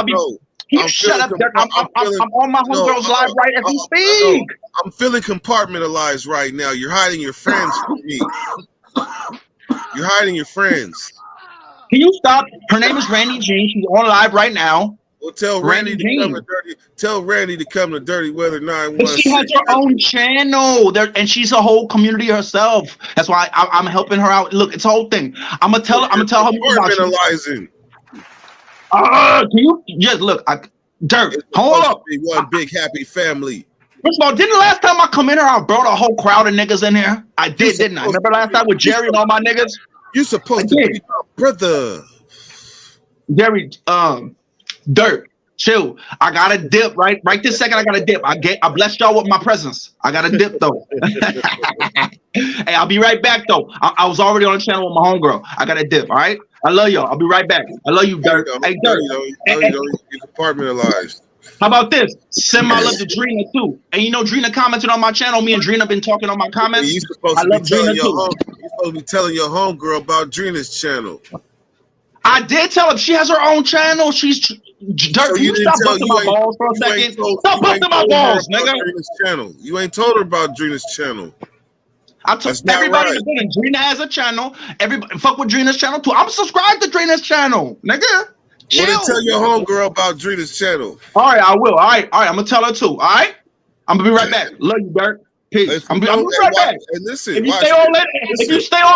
You shut up, Dirt. I'm on my homegirl's live right as we speak. I'm feeling compartmentalized right now. You're hiding your friends from me. You're hiding your friends. Can you stop? Her name is Randy Jean. She's on live right now. Well, tell Randy to come to Dirty. Tell Randy to come to Dirty Weather 916. She has her own channel there, and she's a whole community herself. That's why I'm helping her out. Look, it's a whole thing. I'm gonna tell her. Compartmentalizing. Can you just look? Dirt. Hold up. One big happy family. First of all, didn't the last time I come in here, I brought a whole crowd of niggas in here? I did, didn't I? Remember last time with Jerry and all my niggas? You supposed to be my brother. Jerry, Dirt, chill. I got a dip right this second. I got a dip. I blessed y'all with my presence. I got a dip though. Hey, I'll be right back though. I was already on the channel with my homegirl. I got a dip. All right. I love y'all. I'll be right back. I love you, Dirt. Hey, Dirt. You get compartmentalized. How about this? Send my love to Drina too. And you know, Drina commented on my channel. Me and Drina been talking on my comments. You're supposed to be telling your homegirl about Drina's channel. I did tell her she has her own channel. She's Dirt. So you stop busting my balls for a second. Stop busting my balls, nigga. Channel. You ain't told her about Drina's channel. I told everybody right. Drina has a channel. Everybody fuck with Drina's channel too. I'm subscribed to Drina's channel, nigga. Chill. Well, tell your homegirl about Drina's channel. All right, I will. All right, I'm gonna tell her too. All right, I'm gonna be right back. Love you, Dirt. Peace. I'm gonna be right back. And listen, if you stay on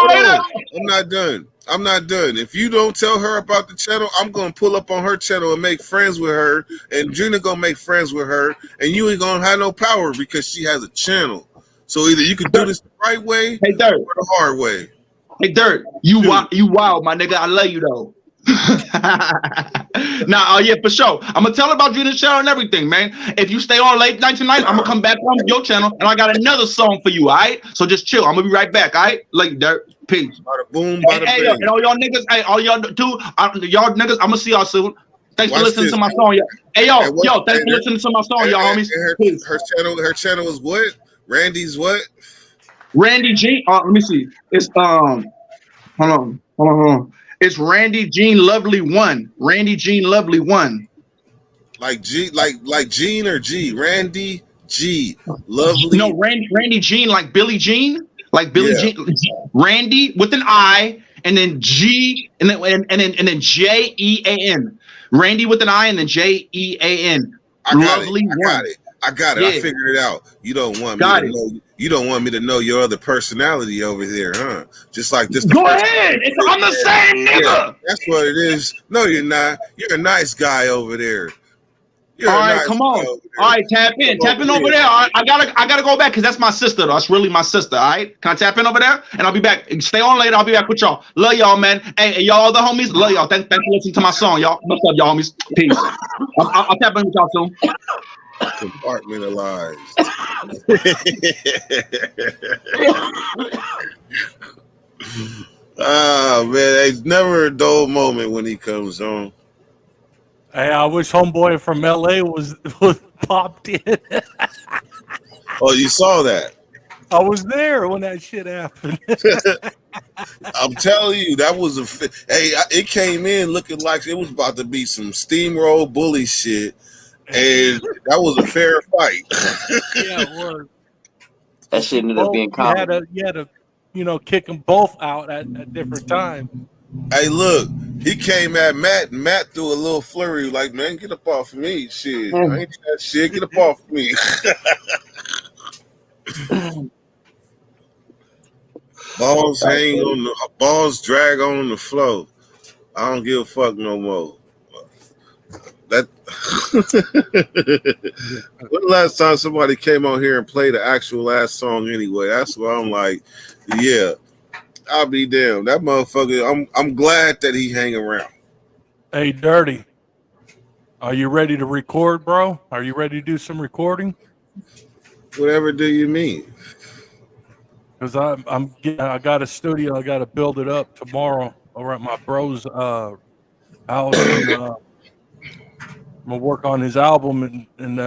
later, I'm not done. I'm not done. If you don't tell her about the channel, I'm gonna pull up on her channel and make friends with her, and Drina gonna make friends with her, and you ain't gonna have no power because she has a channel. So either you can do this the right way, hey, Dirt, or the hard way. Hey, Dirt, you wild, my nigga. I love you though. Yeah, for sure. I'm gonna tell her about Drina's channel and everything, man. If you stay on late night tonight, I'm gonna come back on your channel and I got another song for you, all right? So just chill. I'm gonna be right back, all right? Love you, Dirt. Peace. Bada boom, bada hey, and all y'all niggas, y'all too, y'all niggas, I'm gonna see y'all soon. Thanks for listening to my song, y'all. Hey, yo, thanks for listening to my song, y'all, homies. Her channel is what? Randy's what? Randy G. Let me see. It's hold on. It's Randy Jean Lovely 1. Randy Jean Lovely 1. Like G, like Jean or G. Randy G, lovely. No, Randy Jean, like Billie Jean, like Billie Yeah. Jean. Randy with an I, and then G, and then Jean. Randy with an I, and then Jean. I got Lovely it. one. I got it. Yeah. I figured it out. You don't want me Got to it. know. You don't want me to know your other personality over there, huh? Just like this. Go ahead. I'm the same nigga. Yeah, that's what it is. No, you're not. You're a nice guy over there. You're All a right, nice come guy on. over there. All right, tap in over there. All right, I gotta go back because that's my sister. Though. That's really my sister. All right, can I tap in over there? And I'll be back. Stay on later. I'll be back with y'all. Love y'all, man. Hey, y'all, the homies. Love y'all. Thanks for listening to my song, y'all. What's up, y'all, homies? Peace. I'll tap in with y'all soon. Compartmentalized. Oh man, it's never a dull moment when he comes on. Hey, I wish homeboy from LA was popped in. Oh, you saw that? I was there when that shit happened. I'm telling you, that was it came in looking like it was about to be some steamroll bully shit, and that was a fair fight. Yeah, it was. That shit ended up being comedy. You had to, kick them both out at different times. Hey, look, he came at Matt, and Matt threw a little flurry, like, man, get up off of me, shit. I ain't do that shit. Get up off of me. Balls drag on the floor. I don't give a fuck no more. That when the last time somebody came on here and played the actual last song anyway? That's why I'm like, yeah, I'll be damned. That motherfucker, I'm glad that he hang around. Hey, Dirty, are you ready to record, bro? Are you ready to do some recording? Whatever do you mean? Because I got a studio. I got to build it up tomorrow over at my bro's house. And, I'm gonna work on his album and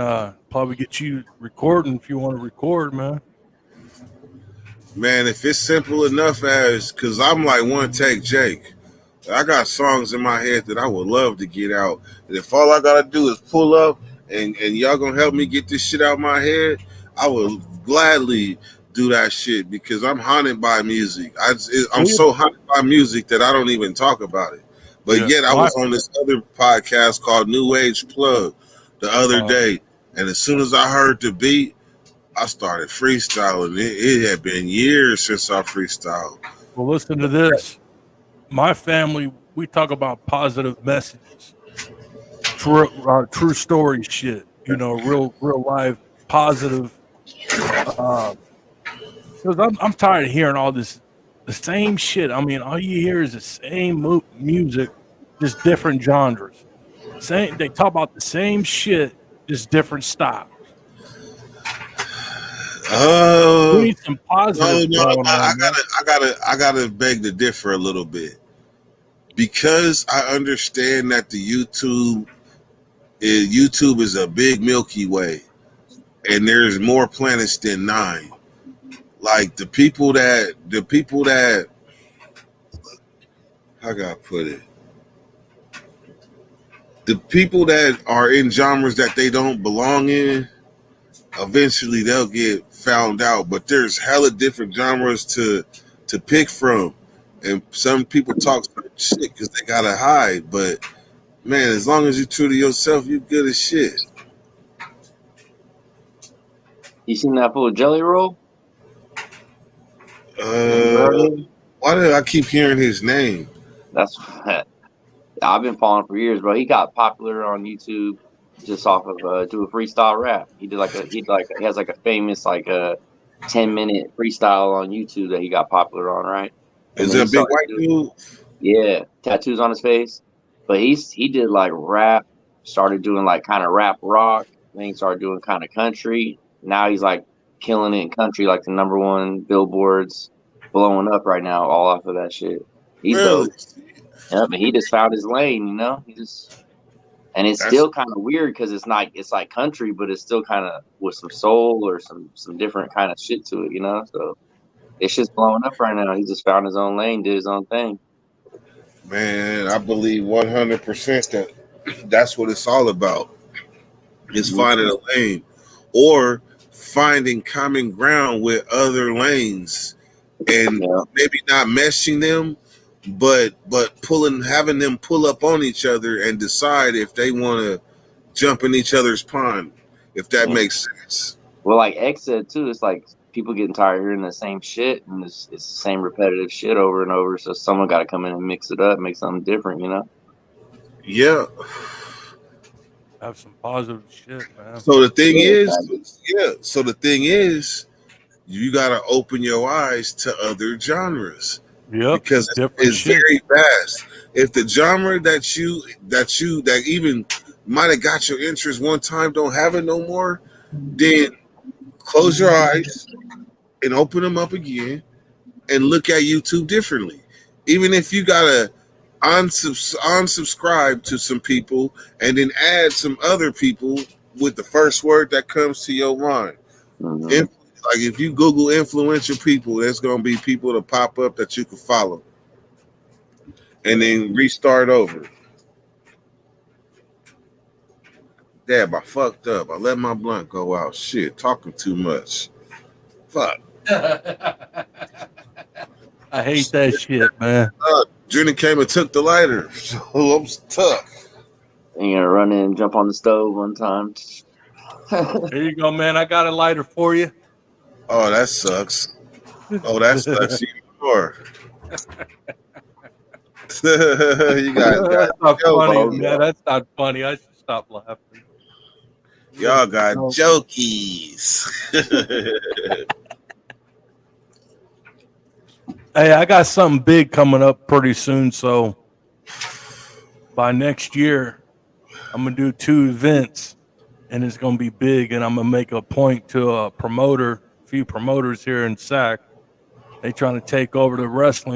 probably get you recording if you want to record, man. Man, if it's simple enough as, because I'm like One Take Jake. I got songs in my head that I would love to get out. And if all I got to do is pull up and y'all going to help me get this shit out of my head, I would gladly do that shit because I'm haunted by music. I'm so haunted by music that I don't even talk about it. But yet I was on this other podcast called New Age Plug the other day. And as soon as I heard the beat, I started freestyling. It had been years since I freestyled. Well, listen to this. My family, we talk about positive messages, true story shit. Real life positive. Because I'm tired of hearing all this, the same shit. I mean, all you hear is the same music, just different genres. They talk about the same shit, just different styles. We need some positive. I gotta beg to differ a little bit because I understand that the YouTube is a big Milky Way, and there's more planets than 9. Like the people that how can I put it? The people that are in genres that they don't belong in, eventually they'll get found out. But there's hella different genres to pick from, and some people talk shit because they gotta hide. But man, as long as you're true to yourself, you good as shit. You seen that fool Jelly Roll? Why did I keep hearing his name? That's I've been following for years, bro. He got popular on YouTube just off of do a freestyle rap. He has like a famous 10-minute freestyle on YouTube that he got popular on, right? Is it a big white dude? Yeah, tattoos on his face. But he did like rap, started doing like kind of rap rock, then he started doing kind of country. Now he's like killing it in country, like the #1 billboards, blowing up right now, all off of that shit. He's really? dope. Yeah, but he just found his lane, and it's still kind of weird because it's like country, but it's still kind of with some soul or some different kind of shit to it, So it's just blowing up right now. He just found his own lane, did his own thing. Man, I believe 100% that that's what it's all about. Is finding a lane, or finding common ground with other lanes and Yeah. maybe not meshing them, but having them pull up on each other and decide if they want to jump in each other's pond, if that Yeah. makes sense. Well, like X said too, it's like people getting tired of hearing the same shit, and it's the same repetitive shit over and over. So someone got to come in and mix it up, make something different, you know? Yeah. Have some positive shit, man. So the thing Yeah, is, exactly. So the thing is, you got to open your eyes to other genres Yep, because different it's shit. very vast. If the genre that even might have got your interest one time don't have it no more, then close your eyes and open them up again and look at YouTube differently. Even if you gotta unsubscribe to some people and then add some other people with the first word that comes to your mind. Mm-hmm. Like if you Google influential people, there's gonna be people to pop up that you can follow, and then restart over. Damn, I fucked up. I let my blunt go out. Shit, talking too much. Fuck. I hate that shit, man. Jenny came and took the lighter, so I'm stuck. And you're gonna run in and jump on the stove one time. Here you go, man. I got a lighter for you. Oh, that sucks. Oh, that sucks even more. You guys got That's not jokes. funny, Oh, man. God. That's not funny. I should stop laughing. Y'all got No. jokies. Hey, I got something big coming up pretty soon. So by next year, I'm gonna do 2 events, and it's gonna be big. And I'm gonna make a point to a few promoters here in SAC. They trying to take over the wrestling